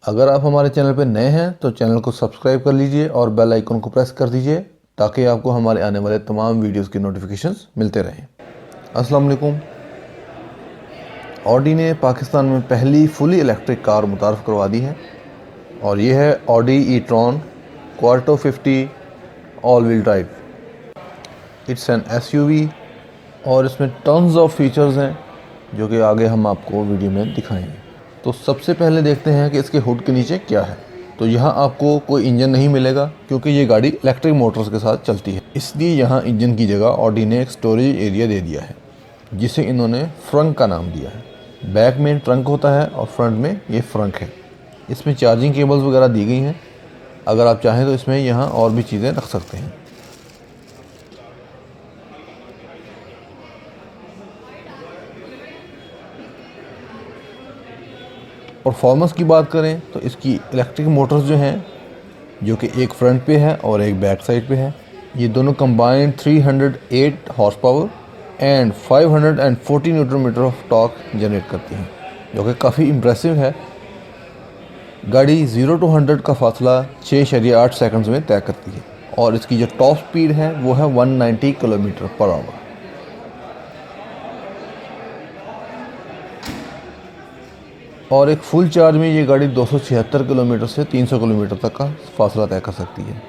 अगर आप हमारे चैनल पर नए हैं तो चैनल को सब्सक्राइब कर लीजिए और बेल आइकन को प्रेस कर दीजिए ताकि आपको हमारे आने वाले तमाम वीडियोस की नोटिफिकेशंस मिलते रहें। अस्सलाम वालेकुम। ऑडी ने पाकिस्तान में पहली फुली इलेक्ट्रिक कार मुतारफ़ करवा दी है और ये है ऑडी ई-ट्रॉन क्वार्टो 50 all wheel drive. It's an SUV और इसमें टन्स ऑफ फीचर्स हैं जो कि आगे हम आपको वीडियो में दिखाएंगे। तो सबसे पहले देखते हैं कि इसके हुड के नीचे क्या है। तो यहाँ आपको कोई इंजन नहीं मिलेगा क्योंकि ये गाड़ी इलेक्ट्रिक मोटर्स के साथ चलती है, इसलिए यहाँ इंजन की जगह ऑडी ने एक स्टोरेज एरिया दे दिया है जिसे इन्होंने फ्रंक का नाम दिया है। बैक में ट्रंक होता है और फ्रंट में ये फ्रंक है। इसमें चार्जिंग केबल्स वगैरह दी गई हैं। अगर आप चाहें तो इसमें यहाँ और भी चीज़ें रख सकते हैं। परफॉर्मेंस की बात करें तो इसकी इलेक्ट्रिक मोटर्स जो हैं, जो कि एक फ्रंट पे है और एक बैक साइड पे है, ये दोनों combined 308 horse power and 540 newton metre of torque generate करती हैं, जो कि काफ़ी इम्प्रेसिव है। गाड़ी 0 to 100 का फासला 6.8 सेकंड्स में तय करती है और इसकी जो टॉप स्पीड है वो है 190 किलोमीटर पर आवर। और एक फुल चार्ज में ये गाड़ी 276 किलोमीटर से 300 किलोमीटर तक का फासला तय कर सकती है,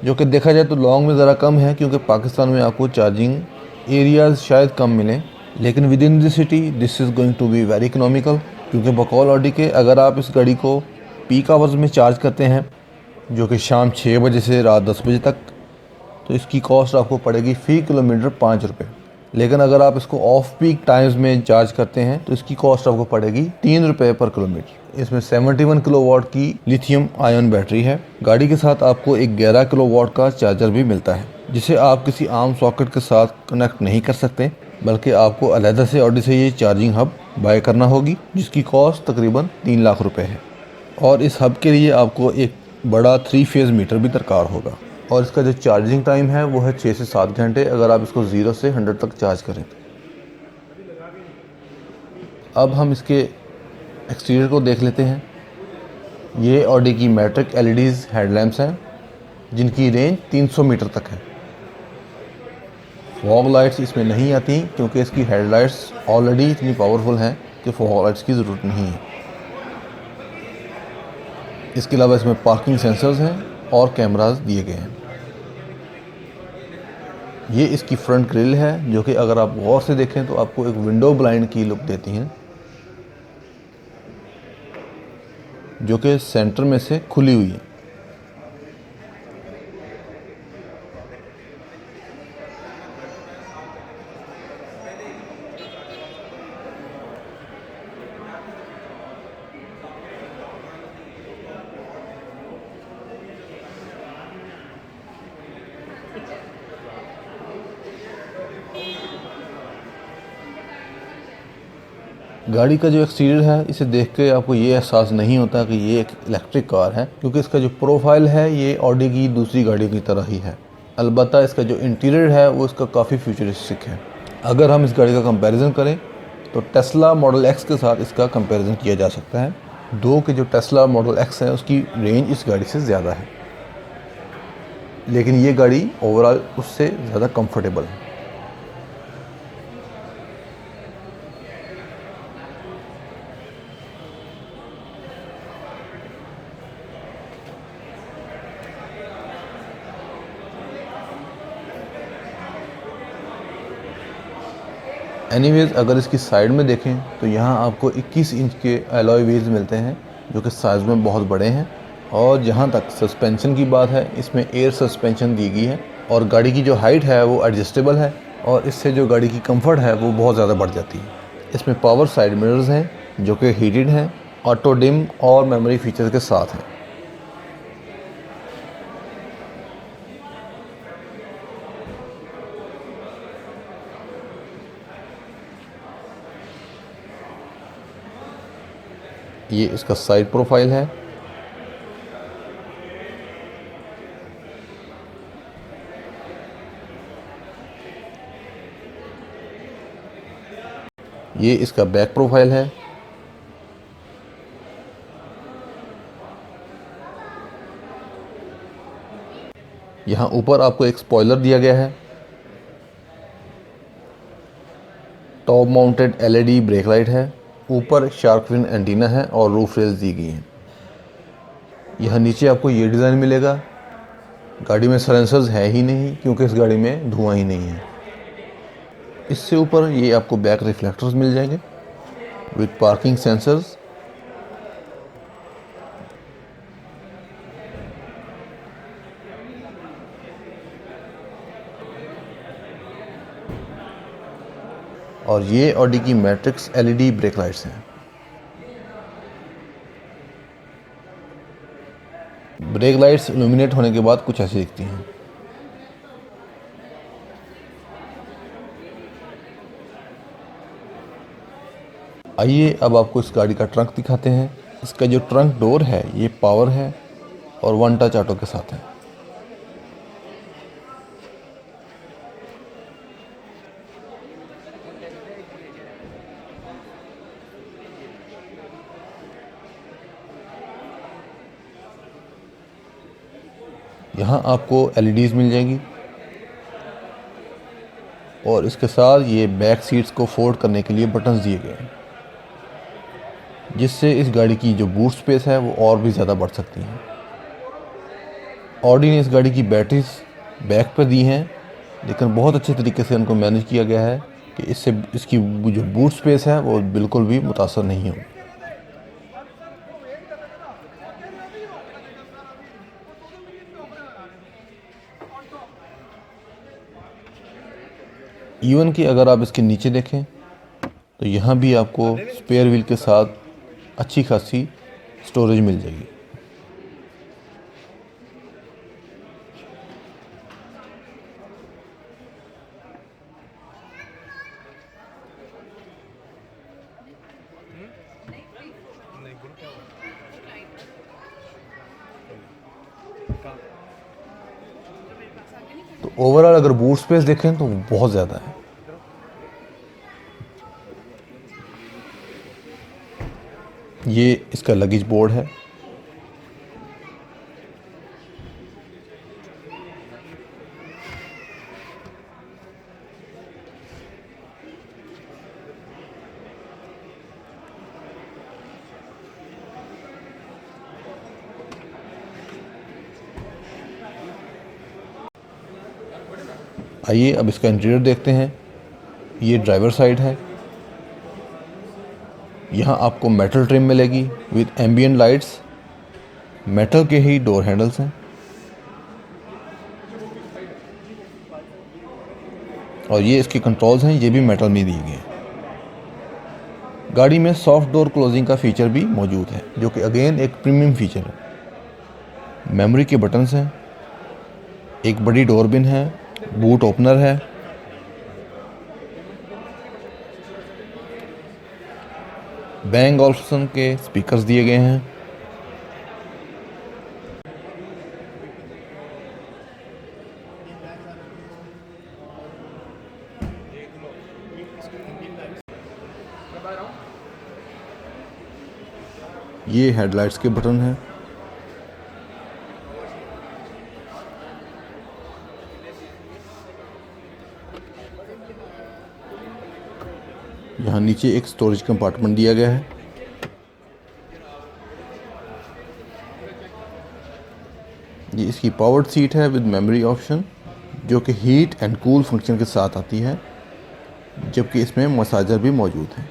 जो कि देखा जाए तो लॉन्ग में ज़रा कम है क्योंकि पाकिस्तान में आपको चार्जिंग एरियाज़ शायद कम मिलें, लेकिन within the city this is going to be very economical. क्योंकि बकौल ऑडी के अगर आप इस गाड़ी को पीक आवर्स में चार्ज करते हैं, जो कि शाम 6 बजे से रात 10 बजे तक, तो इसकी कॉस्ट आपको पड़ेगी फ़ी किलोमीटर 5 रुपये। लेकिन अगर आप इसको ऑफ पीक टाइम्स में चार्ज करते हैं तो इसकी कॉस्ट आपको पड़ेगी 3 रुपये पर किलोमीटर। इसमें 71 किलोवाट की लिथियम आयन बैटरी है। गाड़ी के साथ आपको एक 11 किलोवाट का चार्जर भी मिलता है, जिसे आप किसी आम सॉकेट के साथ कनेक्ट नहीं कर सकते, बल्कि आपको अलहदा से ऑडी से ये चार्जिंग हब बाय करना होगी, जिसकी कॉस्ट तकरीबन 3 लाख रुपये है। और इस हब के लिए आपको एक बड़ा 3 फेज़ मीटर भी दरकार होगा। और इसका जो चार्जिंग टाइम है वो है 6 से 7 घंटे अगर आप इसको 0 से 100 तक चार्ज करें। अब हम इसके एक्सटीरियर को देख लेते हैं। ये ऑडी की मैट्रिक एलईडीज़ हेडलैम्प्स हैं जिनकी रेंज 300 मीटर तक है। फॉग लाइट्स इसमें नहीं आती क्योंकि इसकी हेडलाइट्स ऑलरेडी इतनी पावरफुल हैं कि फॉग लाइट्स की ज़रूरत नहीं है। इसके अलावा इसमें पार्किंग सेंसर्स हैं और कैमरास दिए गए हैं। ये इसकी फ्रंट ग्रिल है, जो कि अगर आप गौर से देखें तो आपको एक विंडो ब्लाइंड की लुक देती हैं, जो कि सेंटर में से खुली हुई है। गाड़ी का जो एक्सटीरियर है, इसे देख के आपको ये एहसास नहीं होता कि ये एक इलेक्ट्रिक कार है, क्योंकि इसका जो प्रोफाइल है ये ऑडी की दूसरी गाड़ियों की तरह ही है। अलबत्ता इसका जो इंटीरियर है वो इसका काफ़ी फ्यूचरिस्टिक है। अगर हम इस गाड़ी का कंपैरिजन करें तो टेस्ला मॉडल एक्स के साथ इसका कंपैरिजन किया जा सकता है। दो कि जो टेस्ला मॉडल एक्स है उसकी रेंज इस गाड़ी से ज़्यादा है, लेकिन ये गाड़ी ओवरऑल उससे ज़्यादा कंफर्टेबल है। एनीवेज़ अगर इसकी साइड में देखें तो यहाँ आपको 21 इंच के एलॉय व्हील्स मिलते हैं, जो कि साइज़ में बहुत बड़े हैं। और जहाँ तक सस्पेंशन की बात है, इसमें एयर सस्पेंशन दी गई है और गाड़ी की जो हाइट है वो एडजस्टेबल है और इससे जो गाड़ी की कंफर्ट है वो बहुत ज़्यादा बढ़ जाती है। इसमें पावर साइड मिरर्स हैं जो कि हीटेड हैं, ऑटो डिम और मेमोरी फीचर्स के साथ हैं। ये इसका साइड प्रोफाइल है। ये इसका बैक प्रोफाइल है। यहाँ ऊपर आपको एक स्पॉइलर दिया गया है। Top mounted LED brake light है। ऊपर शार्क फिन एंटीना है और रूफ रेल्स दी गई हैं। यहाँ नीचे आपको ये डिज़ाइन मिलेगा। गाड़ी में साइलेंसर्स है ही नहीं क्योंकि इस गाड़ी में धुआं ही नहीं है। इससे ऊपर ये आपको बैक रिफ्लेक्टर्स मिल जाएंगे विद पार्किंग सेंसर्स। और ये ऑडी की मैट्रिक्स एलईडी ब्रेक लाइट्स हैं। ब्रेक लाइट्स इल्यूमिनेट होने के बाद कुछ ऐसी दिखती हैं। आइए अब आपको इस गाड़ी का ट्रंक दिखाते हैं। इसका जो ट्रंक डोर है ये पावर है और वन टच ऑटो के साथ है। यहाँ आपको एलईडीज़ मिल जाएंगी और इसके साथ ये बैक सीट्स को फोल्ड करने के लिए बटन्स दिए गए हैं, जिससे इस गाड़ी की जो बूट स्पेस है वो और भी ज़्यादा बढ़ सकती है। ऑडी ने इस गाड़ी की बैटरीज बैक पर दी हैं, लेकिन बहुत अच्छे तरीके से उनको मैनेज किया गया है कि इससे इसकी जो बूट स्पेस है वो बिल्कुल भी मुतासर नहीं हो। इवन कि अगर आप इसके नीचे देखें तो यहाँ भी आपको स्पेयर व्हील के साथ अच्छी खासी स्टोरेज मिल जाएगी। तो ओवरऑल अगर बूट स्पेस देखें तो वो बहुत ज़्यादा है। ये इसका लगेज बोर्ड है। आइए अब इसका इंटीरियर देखते हैं। ये ड्राइवर साइड है। यहाँ आपको मेटल ट्रिम मिलेगी विद एम्बियंट लाइट्स। मेटल के ही डोर हैंडल्स हैं और ये इसके कंट्रोल्स हैं, ये भी मेटल में दिए गए हैं। गाड़ी में सॉफ्ट डोर क्लोजिंग का फीचर भी मौजूद है, जो कि अगेन एक प्रीमियम फीचर है। मेमोरी के बटन्स हैं, एक बड़ी डोर बिन है, बूट ओपनर है, बैंग ऑल्सन के स्पीकर्स दिए गए हैं। ये हेडलाइट्स के बटन हैं। यहाँ नीचे एक स्टोरेज कंपार्टमेंट दिया गया है। ये इसकी पावर्ड सीट है विद मेमोरी ऑप्शन, जो कि हीट एंड कूल फंक्शन के साथ आती है, जबकि इसमें मसाजर भी मौजूद है।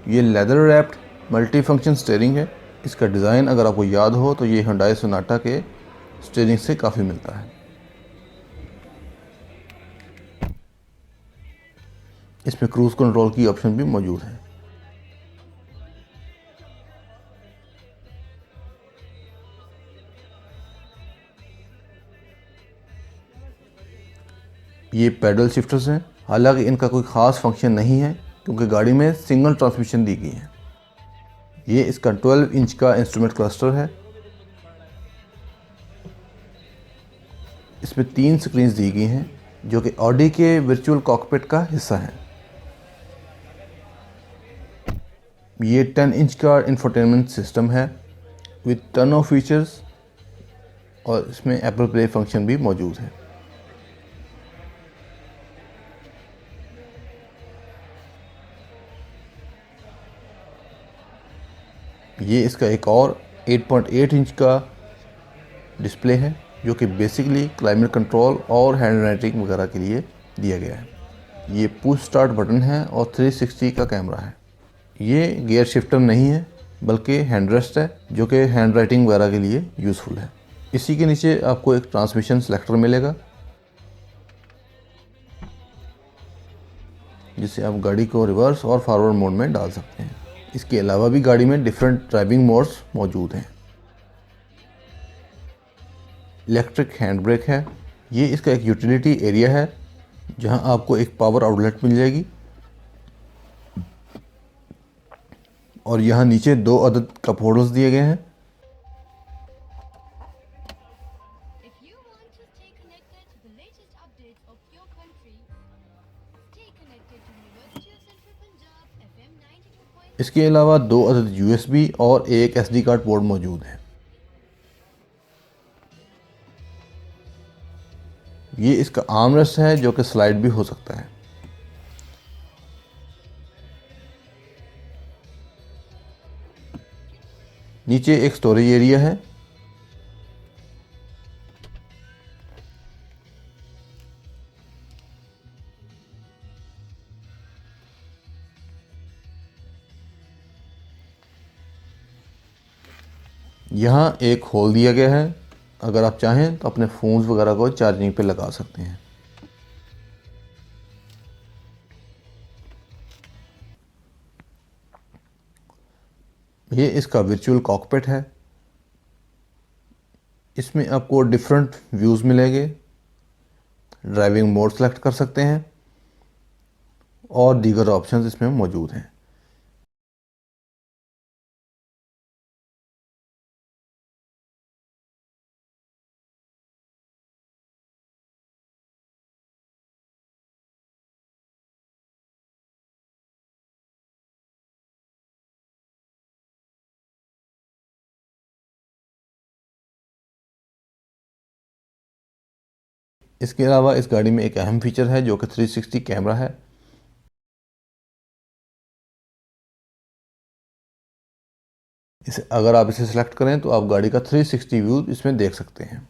ये leather wrapped multi function steering है। इसका डिज़ाइन अगर आपको याद हो तो ये हुंडई सोनाटा के स्टीयरिंग से काफ़ी मिलता है। इसमें क्रूज़ कंट्रोल की ऑप्शन भी मौजूद है। ये पैडल शिफ्टर्स हैं, हालांकि इनका कोई ख़ास फंक्शन नहीं है क्योंकि गाड़ी में सिंगल ट्रांसमिशन दी गई है। ये इसका 12 इंच का इंस्ट्रूमेंट क्लस्टर है। इसमें 3 स्क्रीन्स दी गई हैं जो कि ऑडी के वर्चुअल कॉकपिट का हिस्सा हैं। ये 10 इंच का इंफोटेनमेंट सिस्टम है विद टन ऑफ फीचर्स, और इसमें एप्पल प्ले फंक्शन भी मौजूद है। ये इसका एक और 8.8 इंच का डिस्प्ले है जो कि बेसिकली क्लाइमेट कंट्रोल और हैंड राइटिंग वगैरह के लिए दिया गया है। ये पुश स्टार्ट बटन है और 360 का कैमरा है। ये गियर शिफ्टर नहीं है बल्कि हैंड रेस्ट है जो कि हैंड राइटिंग वगैरह के लिए यूज़फुल है। इसी के नीचे आपको एक ट्रांसमिशन सेलेक्टर मिलेगा जिससे आप गाड़ी को रिवर्स और फॉरवर्ड मोड में डाल सकते हैं। इसके अलावा भी गाड़ी में डिफरेंट ड्राइविंग मोड्स मौजूद हैं। इलेक्ट्रिक हैंड ब्रेक है। ये इसका एक यूटिलिटी एरिया है जहां आपको एक पावर आउटलेट मिल जाएगी और यहाँ नीचे 2 अदद कप होल्डर्स दिए गए हैं। इसके अलावा 2 अदद USB और एक SD कार्ड पोर्ट मौजूद है। ये इसका आर्मरेस्ट है जो कि स्लाइड भी हो सकता है। नीचे एक स्टोरेज एरिया है। यहाँ एक होल दिया गया है, अगर आप चाहें तो अपने फ़ोन्स वगैरह को चार्जिंग पे लगा सकते हैं। ये इसका वर्चुअल कॉकपिट है। इसमें आपको डिफरेंट व्यूज़ मिलेंगे, ड्राइविंग मोड सेलेक्ट कर सकते हैं और दीगर ऑप्शंस इसमें मौजूद हैं। इसके अलावा इस गाड़ी में एक अहम फीचर है जो कि 360 कैमरा है। इसे अगर आप इसे सेलेक्ट करें तो आप गाड़ी का 360 व्यू इसमें देख सकते हैं।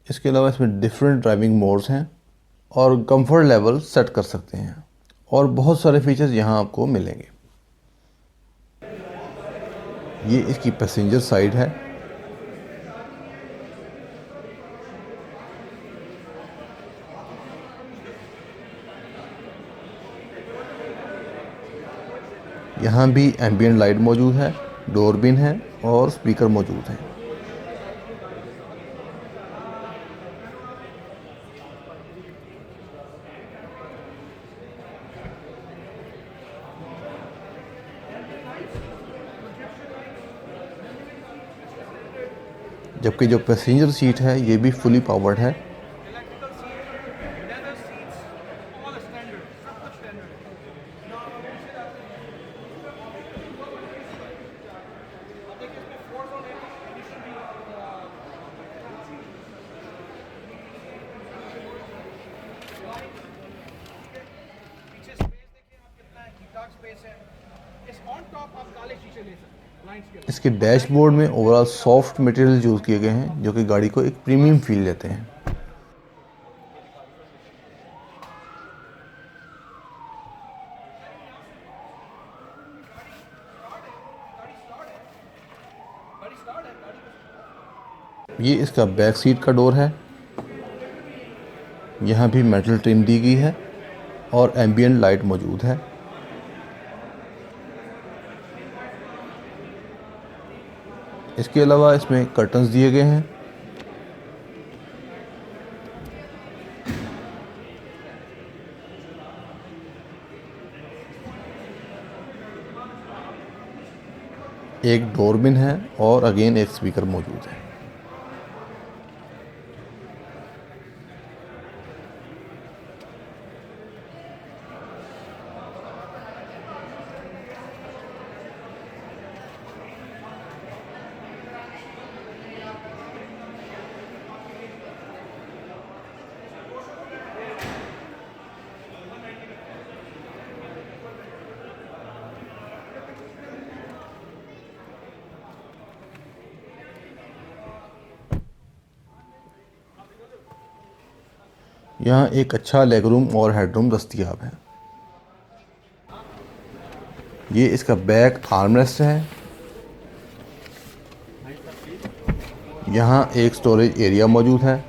इसके अलावा इसमें डिफरेंट ड्राइविंग मोड्स हैं और कंफर्ट लेवल सेट कर सकते हैं और बहुत सारे फीचर्स यहाँ आपको मिलेंगे। ये इसकी पैसेंजर साइड है। यहाँ भी एम्बियंट लाइट मौजूद है, डोर बिन है और स्पीकर मौजूद है। जबकि जो पैसेंजर सीट है ये भी फुली पावर्ड है। इसके डैशबोर्ड में ओवरऑल सॉफ्ट मटेरियल यूज़ किए गए हैं जो कि गाड़ी को एक प्रीमियम फील देते हैं। ये इसका बैक सीट का डोर है। यहाँ भी मेटल ट्रिम दी गई है और एम्बियंट लाइट मौजूद है। इसके अलावा इसमें कर्टन्स दिए गए हैं। एक डोरबिन है और अगेन एक स्पीकर मौजूद है। यहाँ एक अच्छा लेग रूम और हेडरूम दस्तयाब है। ये इसका बैक आर्मरेस्ट है। यहाँ एक स्टोरेज एरिया मौजूद है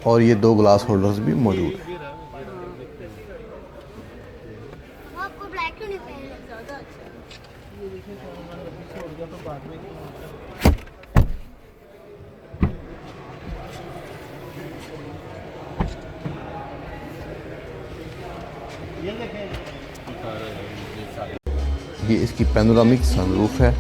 और ये 2 ग्लास होल्डर्स भी मौजूद हैं। आपको ब्लैक क्यों नहीं पहनना ज़्यादा अच्छा ये इसकी पैनोरामिक सनरूफ है।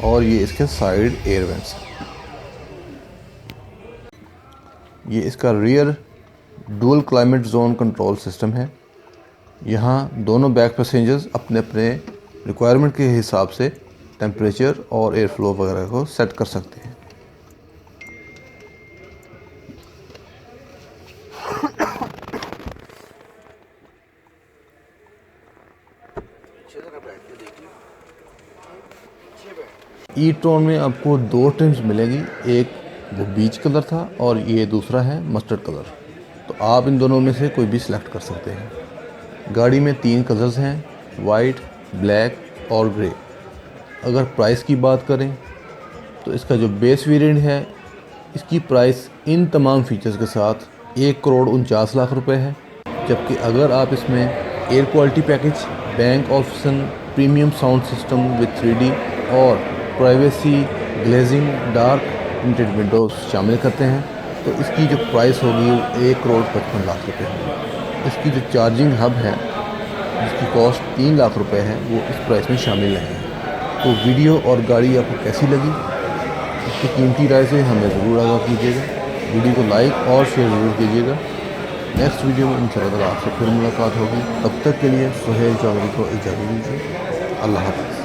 और ये इसके साइड एयर वेंट्स हैं। ये इसका rear dual climate zone control system है। यहाँ दोनों बैक पैसेंजर्स अपने अपने रिक्वायरमेंट के हिसाब से टेम्परेचर और एयर फ्लो वगैरह को सेट कर सकते हैं। ई-ट्रॉन में आपको 2 ट्रिम्स मिलेंगी, एक वो बीच कलर था और ये दूसरा है मस्टर्ड कलर। तो आप इन दोनों में से कोई भी सिलेक्ट कर सकते हैं। गाड़ी में 3 कलर्स हैं, वाइट, ब्लैक और ग्रे। अगर प्राइस की बात करें तो इसका जो बेस वेरिएंट है, इसकी प्राइस इन तमाम फीचर्स के साथ 1,49,00,000 रुपये है। जबकि अगर आप इसमें air quality package, bank option, premium sound system with 3D और privacy, glazing, dark printed Windows शामिल करते हैं तो इसकी जो प्राइस होगी 1,55,00,000 रुपये होगी। इसकी जो चार्जिंग हब है जिसकी कॉस्ट 3 लाख रुपये है वो इस प्राइस में शामिल नहीं है। तो वीडियो और गाड़ी आपको कैसी लगी, इसकी कीमती राय से हमें ज़रूर आगाह कीजिएगा। वीडियो को लाइक और शेयर ज़रूर कीजिएगा। नेक्स्ट वीडियो में इंशाअल्लाह आपसे फिर मुलाकात होगी। तब तक के लिए सुहेल चौधरी को इजाज़त दीजिए। अल्लाह हाफ़िज़।